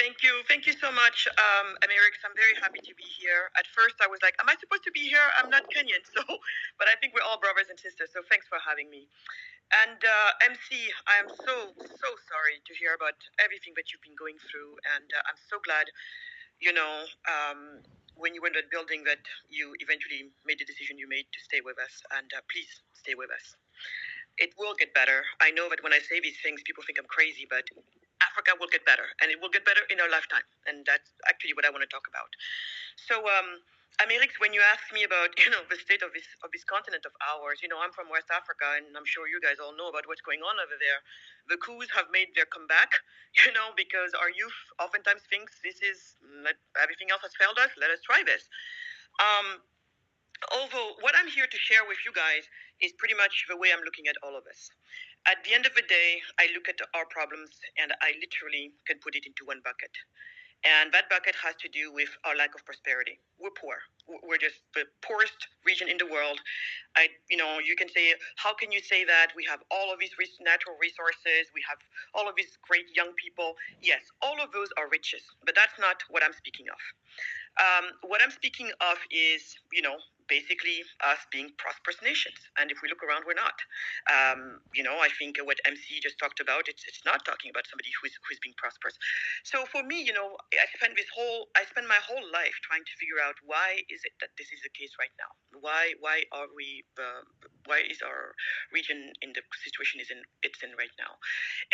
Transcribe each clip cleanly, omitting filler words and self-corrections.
Thank you so much, Amerix. I'm very happy to be here. At first, I was like, "Am I supposed to be here? I'm not Kenyan." So, but I think we're all brothers and sisters. So, thanks for having me. And MC, I am so sorry to hear about everything that you've been going through, and I'm so glad, you know, when you were in that building, that you eventually made the decision you made to stay with us. And please stay with us. It will get better. I know that when I say these things, people think I'm crazy, but Africa will get better, and it will get better in our lifetime. And that's actually what I want to talk about. So, Amerix, when you asked me about the state of this continent of ours, I'm from West Africa, and I'm sure you guys all know about what's going on over there. The coups have made their comeback, because our youth oftentimes thinks this is everything else has failed us. Let us try this. Although what I'm here to share with you guys is pretty much the way I'm looking at all of us. At the end of the day, I look at our problems and I literally can put it into one bucket. And that bucket has to do with our lack of prosperity. We're poor. We're just the poorest region in the world. You can say, how can you say that? We have all of these natural resources. We have all of these great young people. Yes, all of those are riches, but that's not what I'm speaking of. What I'm speaking of is, basically us being prosperous nations. And if we look around, we're not. I think what MC just talked about, it's not talking about somebody who's being prosperous. So for me, I spend my whole life trying to figure out why is it that this is the case right now? Why is our region in the situation it's in right now?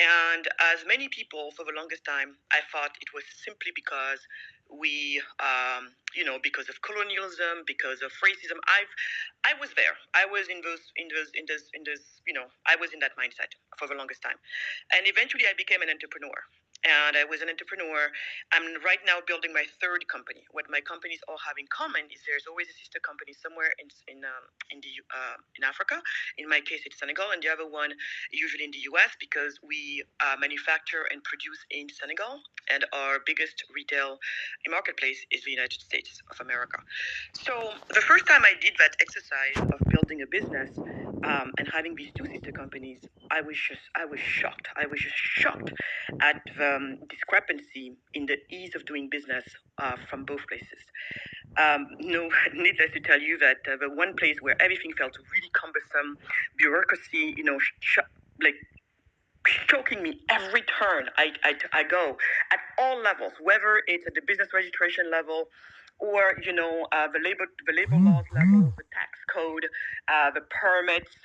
And as many people for the longest time, I thought it was simply because we, because of colonialism, because of racism. I was there. I was in those, I was in that mindset for the longest time. And eventually I became an entrepreneur. And I was an entrepreneur. I'm right now building my third company. What my companies all have in common is there's always a sister company somewhere in Africa. In my case, it's Senegal, and the other one usually in the US, because we manufacture and produce in Senegal, and our biggest retail marketplace is the United States of America. So the first time I did that exercise of building a business and having these two sister companies, I was shocked. I was just shocked at the discrepancy in the ease of doing business from both places. No, needless to tell you that the one place where everything felt really cumbersome, bureaucracy, choking me every turn I go at all levels, whether it's at the business registration level or the labor laws level, the tax code, the permits.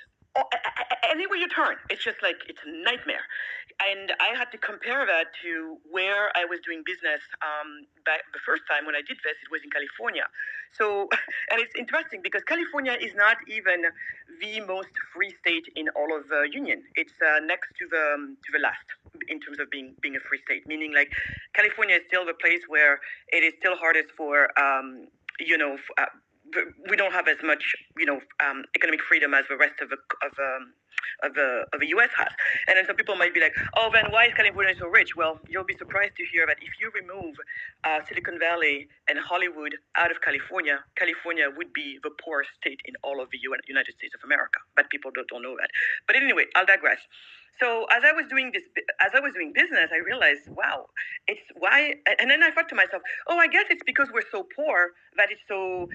Anywhere you turn, it's just like it's a nightmare. And I had to compare that to where I was doing business back the first time when I did this. It was in California. So, and it's interesting because California is not even the most free state in all of the Union. It's next to the last in terms of being a free state. Meaning, like, California is still the place where it is still hardest for we don't have as much, economic freedom as the rest of the U.S. has. And then some people might be like, oh, then why is California so rich? Well, you'll be surprised to hear that if you remove Silicon Valley and Hollywood out of California, California would be the poorest state in all of the United States of America. But people don't know that. But anyway, I'll digress. So as I was doing business, I realized, wow, it's why. And then I thought to myself, oh, I guess it's because we're so poor that it's so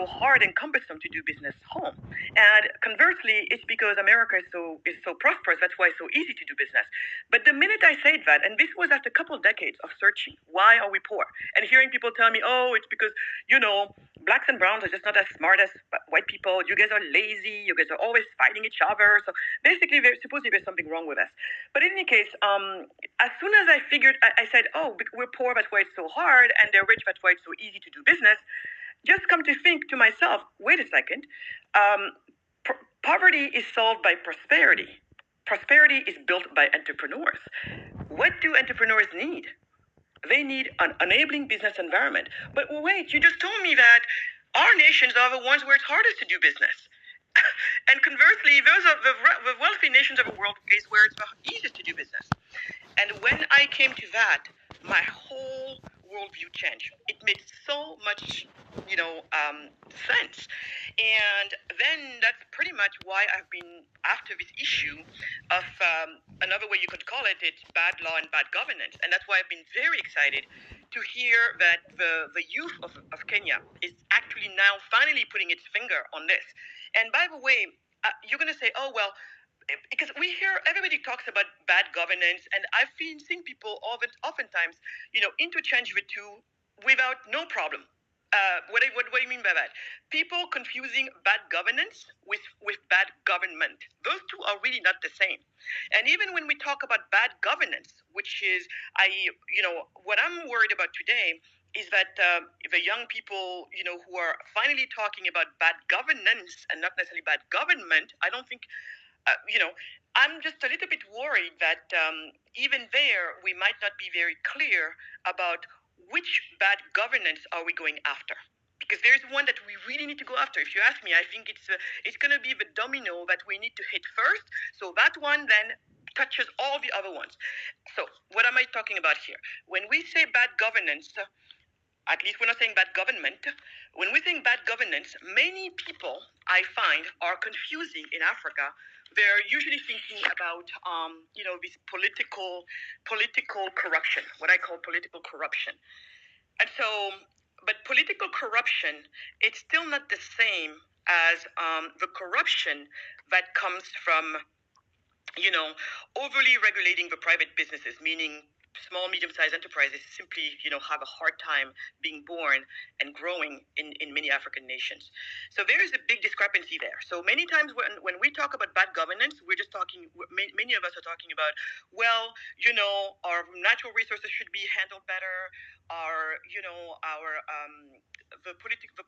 hard and cumbersome to do business home. And conversely, it's because America is so prosperous. That's why it's so easy to do business. But the minute I said that, and this was after a couple of decades of searching, why are we poor? And hearing people tell me, oh, it's because blacks and browns are just not as smart as white people. You guys are lazy. You guys are always fighting each other. So basically, supposedly there's something wrong with us. But in any case, as soon as I figured, I said, oh, we're poor, that's why it's so hard, and they're rich, that's why it's so easy to do business. Just come to think to myself, wait a second, poverty is solved by prosperity. Prosperity is built by entrepreneurs. What do entrepreneurs need? They need an enabling business environment. But wait, you just told me that our nations are the ones where it's hardest to do business. And conversely, those are the wealthy nations of the world is where it's the easiest to do business. And when I came to that, my whole worldview change. It made so much, sense. And then that's pretty much why I've been after this issue of another way you could call it, it's bad law and bad governance. And that's why I've been very excited to hear that the youth of Kenya is actually now finally putting its finger on this. And by the way, you're going to say, oh, well, because we hear everybody talks about bad governance, and I've been seeing people oftentimes, interchange the two without no problem. What do you mean by that? People confusing bad governance with bad government. Those two are really not the same. And even when we talk about bad governance, which is, what I'm worried about today is that the young people, who are finally talking about bad governance and not necessarily bad government, I don't think, I'm just a little bit worried that even there we might not be very clear about which bad governance are we going after. Because there's one that we really need to go after. If you ask me, I think it's going to be the domino that we need to hit first. So that one then touches all the other ones. So what am I talking about here? When we say bad governance, at least we're not saying bad government. When we think bad governance, many people I find are confusing in Africa. They're usually thinking about, this political corruption, what I call political corruption. And so, but political corruption, it's still not the same as the corruption that comes from, overly regulating the private businesses, meaning small, medium-sized enterprises simply, have a hard time being born and growing in many African nations. So there is a big discrepancy there. So many times when we talk about bad governance, we're just talking, many of us are talking about, well, our natural resources should be handled better, the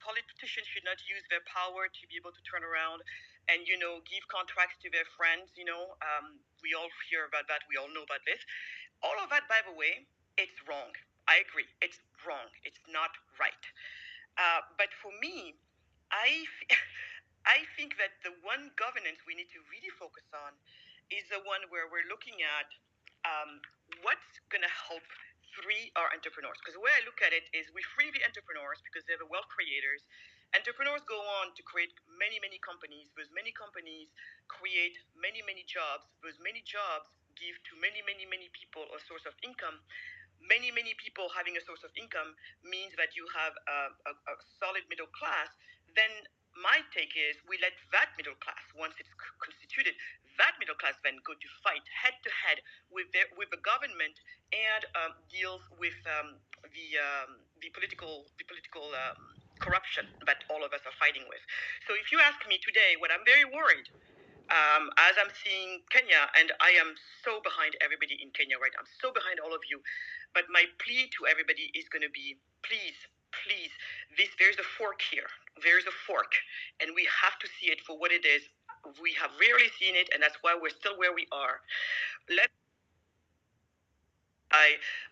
politicians should not use their power to be able to turn around and, give contracts to their friends, we all hear about that, we all know about this. All of that, by the way, it's wrong. I agree. It's wrong. It's not right. But for me, I, I think that the one governance we need to really focus on is the one where we're looking at what's going to help free our entrepreneurs. Because the way I look at it is we free the entrepreneurs because they're the wealth creators. Entrepreneurs go on to create many, many companies. Those many companies create many, many jobs. Those many jobs give to many, many, many people a source of income. Many, many people having a source of income means that you have a solid middle class. Then my take is we let that middle class, once it's constituted, that middle class then go to fight head to head with the government and deals with the political corruption that all of us are fighting with. So if you ask me today, what I'm very worried as I'm seeing Kenya, and I am so behind everybody in Kenya right now. I'm so behind all of you. But my plea to everybody is going to be, please, please, there's a fork here. There's a fork, and we have to see it for what it is. We have rarely seen it, and that's why we're still where we are.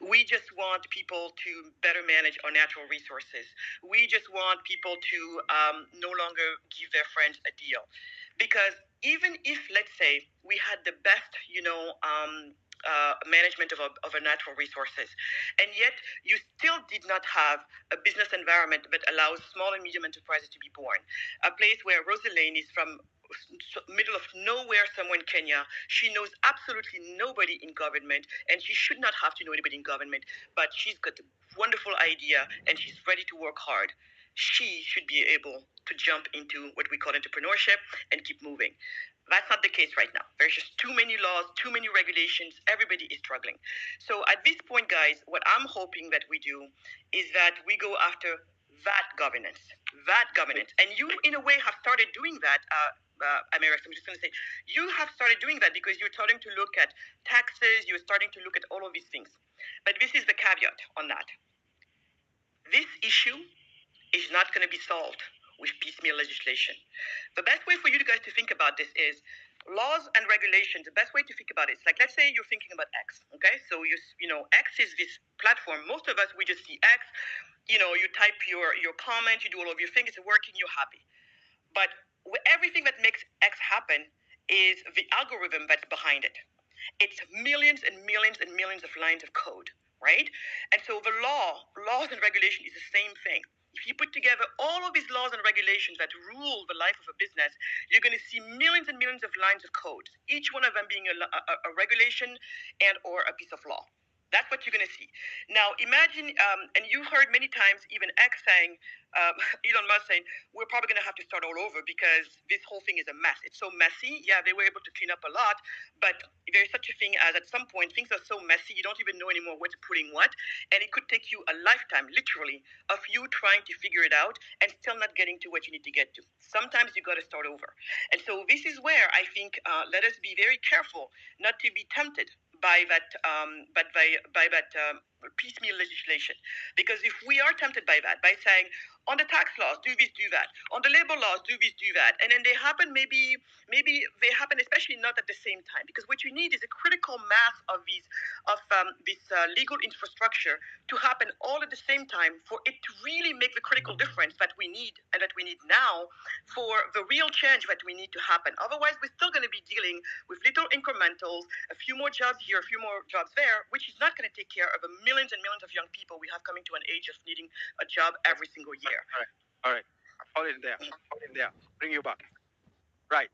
We just want people to better manage our natural resources. We just want people to no longer give their friends a deal. Because even if, let's say, we had the best, management of our natural resources, and yet you still did not have a business environment that allows small and medium enterprises to be born. A place where Rosalind is from, middle of nowhere somewhere in Kenya. She knows absolutely nobody in government, and she should not have to know anybody in government, but she's got a wonderful idea and she's ready to work hard. She should be able to jump into what we call entrepreneurship and keep moving. That's not the case right now. There's just too many laws, too many regulations. Everybody is struggling. So at this point, guys, what I'm hoping that we do is that we go after that governance. And you, in a way, have started doing that, America. I'm just going to say, you have started doing that because you're starting to look at taxes, you're starting to look at all of these things. But this is the caveat on that. This issue is not going to be solved with piecemeal legislation. The best way for you guys to think about this is laws and regulations. The best way to think about it is like, let's say you're thinking about X, okay? So X is this platform. Most of us, we just see X. You type your comment, you do all of your things, it's working, you're happy. But everything that makes X happen is the algorithm that's behind it. It's millions and millions and millions of lines of code, right? And so the laws and regulation is the same thing. If you put together all of these laws and regulations that rule the life of a business, you're going to see millions and millions of lines of code, each one of them being a regulation and or a piece of law. That's what you're going to see. Now, imagine, and you heard many times even X saying, Elon Musk saying, we're probably going to have to start all over because this whole thing is a mess. It's so messy. Yeah, they were able to clean up a lot, but there's such a thing as at some point, things are so messy, you don't even know anymore what's putting what. And it could take you a lifetime, literally, of you trying to figure it out and still not getting to what you need to get to. Sometimes you got to start over. And so this is where I think let us be very careful not to be tempted by that, piecemeal legislation. Because if we are tempted by that, by saying on the tax laws, do this, do that, on the labor laws, do this, do that, and then they happen maybe they happen especially not at the same time. Because what you need is a critical mass of this legal infrastructure to happen all at the same time for it to really make the critical difference that we need and that we need now for the real change that we need to happen. Otherwise, we're still going to be dealing with little incrementals, a few more jobs here, a few more jobs there, which is not going to take care of the millions and millions of young people we have coming to an age of needing a job every single year. All right. I'm falling there. Bring you back. Right.